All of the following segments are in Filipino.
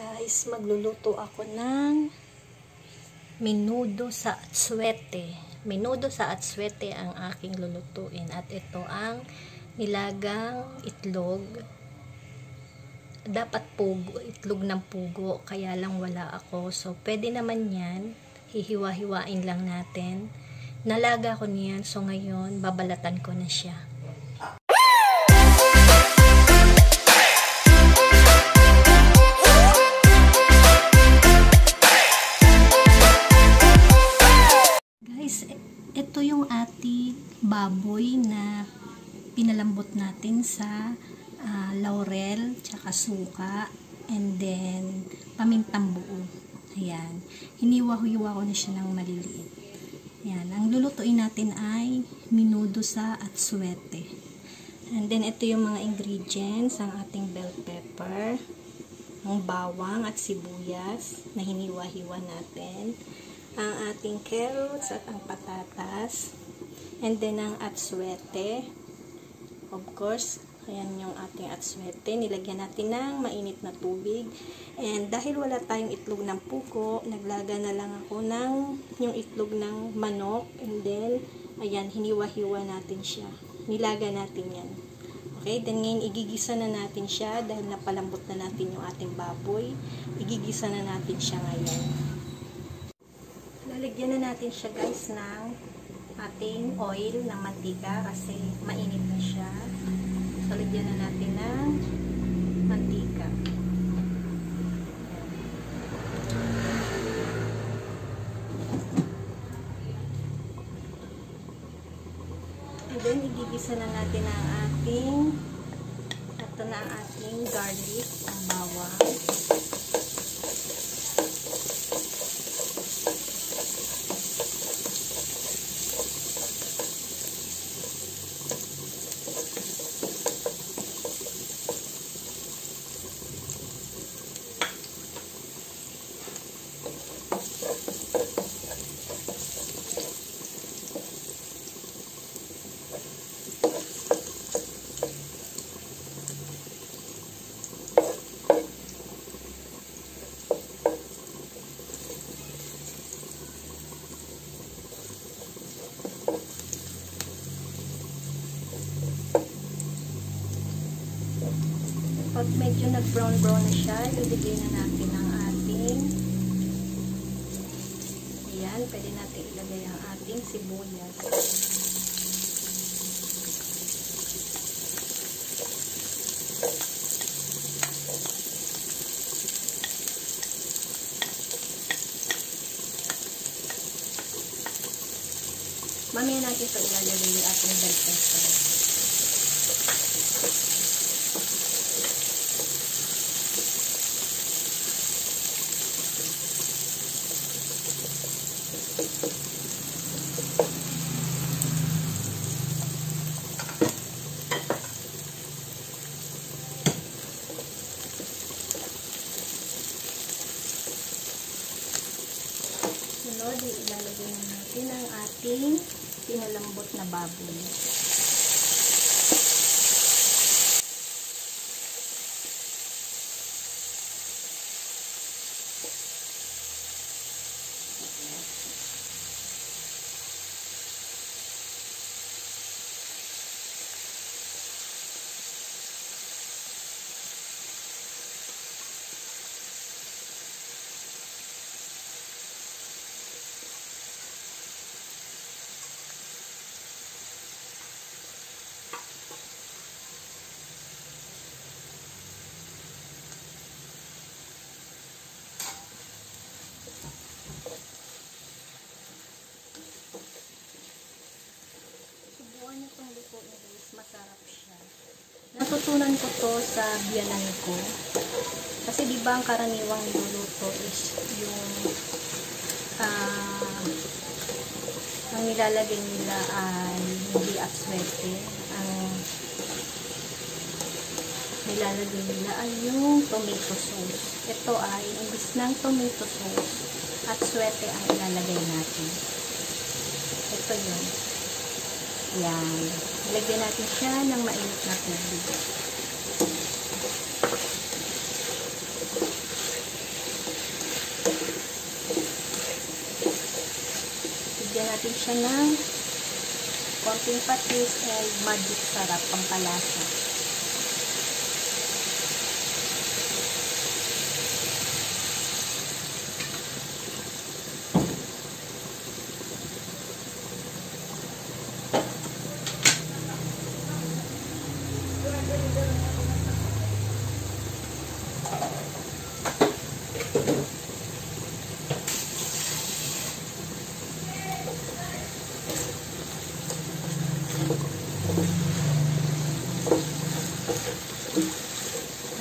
Guys, magluluto ako ng menudo sa atsuete. Menudo sa atsuete ang aking lulutuin. At ito ang nilagang itlog. Dapat pugo, itlog ng pugo. Kaya lang wala ako. So, pwede naman yan. Hihiwa-hiwain lang natin. Nalaga ko niyan. So, ngayon, babalatan ko na siya. Ito yung ating baboy na pinalambot natin sa laurel, tsaka suka, and then pamintang buo. Ayan. Hiniwa-hiwa ko na siya ng maliliit. Ayan. Ang lulutuin natin ay menudo sa atsuete. And then ito yung mga ingredients, ang ating bell pepper, ang bawang at sibuyas na hiniwa-hiwa natin, ang ating carrots at ang patatas, and then ang atsuete, of course. Ayan yung ating atsuete, nilagyan natin ng mainit na tubig, and dahil wala tayong itlog ng puko, naglaga na lang ako ng yung itlog ng manok, and then ayan, hiniwa-hiwa natin siya, nilaga natin yan. Okay, then ngayon igigisa na natin siya dahil napalambot na natin yung ating baboy. Igigisa na natin siya ngayon. Lalagyan na natin siya guys ng ating oil ng mantika kasi mainit na siya. So, lagyan na natin ng mantika. And then, igigisa na natin ang ating, ito na ang ating garlic, ang bawang. Pag medyo nag-brown-brown na siya, iligay na natin ang ating, ayan, pwede natin ilagay ang ating sibuyas. Mamaya natin ito ilalagay yung ating bell pepper. Sunod, ilalagay na natin ang ating pinalambot na baboy. Masarap siya. Natutunan ko to sa biyanan ko. Kasi di ba ang karaniwang niluluto is yung ang nilalagay nila ay hindi atsuete. Ang nilalagay nila ay yung tomato sauce. Ito ay imbis ng tomato sauce, atsuete ang ilalagay natin. Ito yun. Yan. Lagyan natin siya ng mainit na tubig. natin siya ng konting patis and magic sarap pampalasa.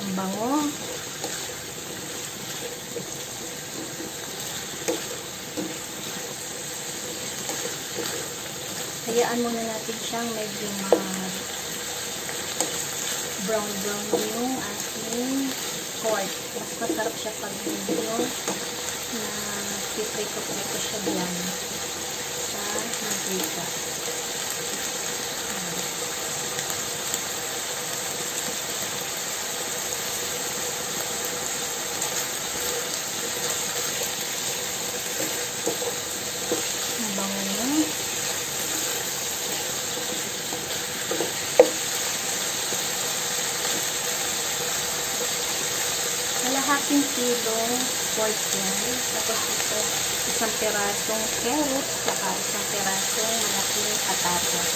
Ang bango. Hayaan muna natin siyang medyo brown yung ating pork. Mas masarap siya pag medyo na piprito-prito siya diyan sa mantika. Kalahating kilong pork yan. Tapos ito, isang pirasong carrot, saka isang pirasong malaking patatas.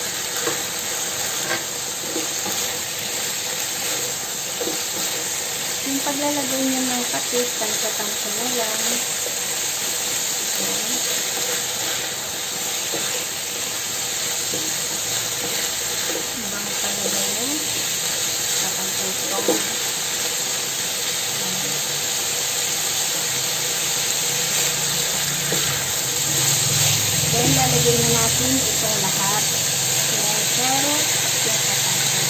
Yung paglalagay niyo ng patis, tansya-tansya na lang. Ayan. Ibang palagay niyo. Tapang tutong. Then, lalagay na natin itong lahat. Yung carrot, yung patatas.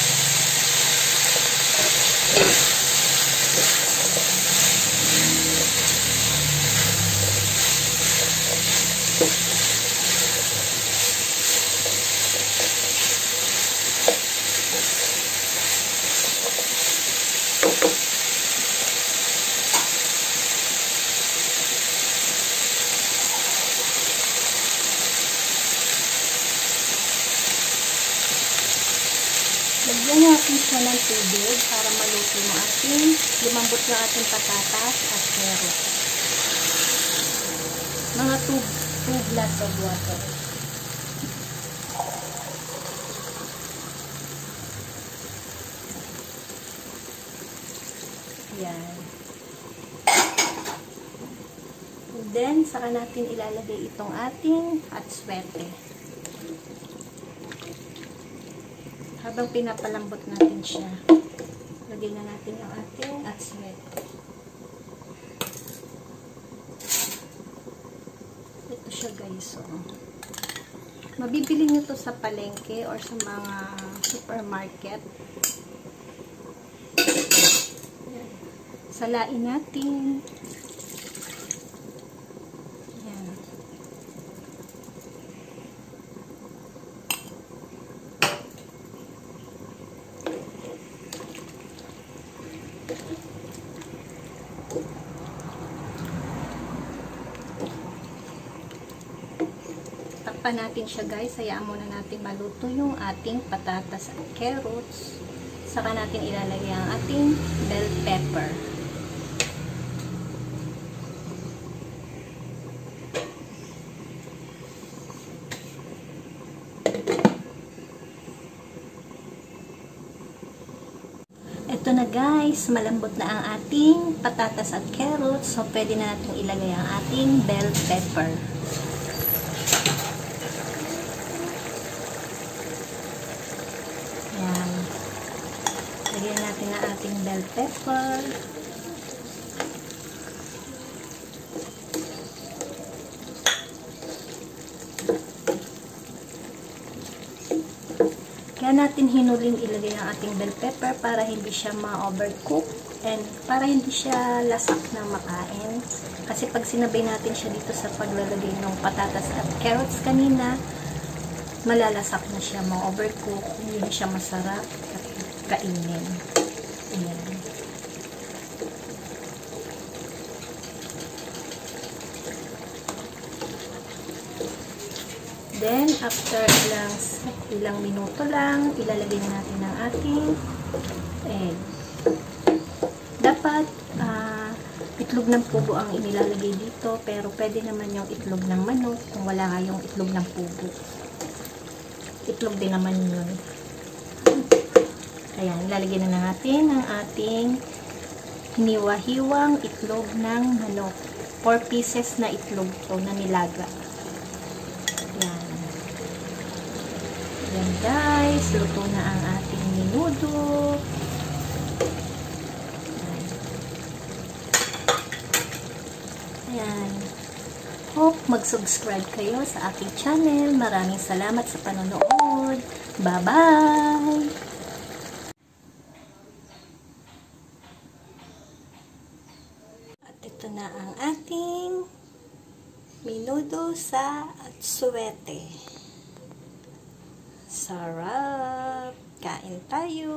Lagyan natin siya ng tubig para maluto yung lumambot yung ating patatas at carrot. Mga 2 glass of water. Yan. Then, saka natin ilalagay itong ating atswete. Habang pinapalambot natin siya, lagay na natin yung ating atswete. Ito siya guys. Oh. Mabibili nyo to sa palengke or sa mga supermarket. Salain natin. Yan. Takpan natin siya guys. Hayaan muna natin maluto yung ating patatas at carrots. Saka natin ilalagay ang ating bell pepper. Ito na guys, malambot na ang ating patatas at carrots. So, pwede na natin ilagay ang ating bell pepper. Yan. Lagyan natin ang ating bell pepper. Kaya natin hinuling ilagay ang ating bell pepper para hindi siya ma-overcook and para hindi siya lasak na makain. Kasi pag sinabay natin siya dito sa paglalagay ng patatas at carrots kanina, malalasak na siya, ma-overcook, hindi na siya masarap at kainin. Ayan. Then, after ilang minuto lang, ilalagay na natin ang ating egg. Dapat, itlog ng pugo ang inilalagay dito, pero pwede naman yung itlog ng manok kung wala kayong itlog ng pugo. Itlog din naman yun. Ayan, ilalagay na natin ang ating hiniwa-hiwang itlog ng manok. 4 pieces na itlog to na nilaga. Ayan. Ayan guys, luto na ang ating menudo. Ayan. Hope mag-subscribe kayo sa aking channel. Maraming salamat sa panonood. Bye-bye! At ito na ang ating menudo sa atsuete. Sarap! Kain tayo!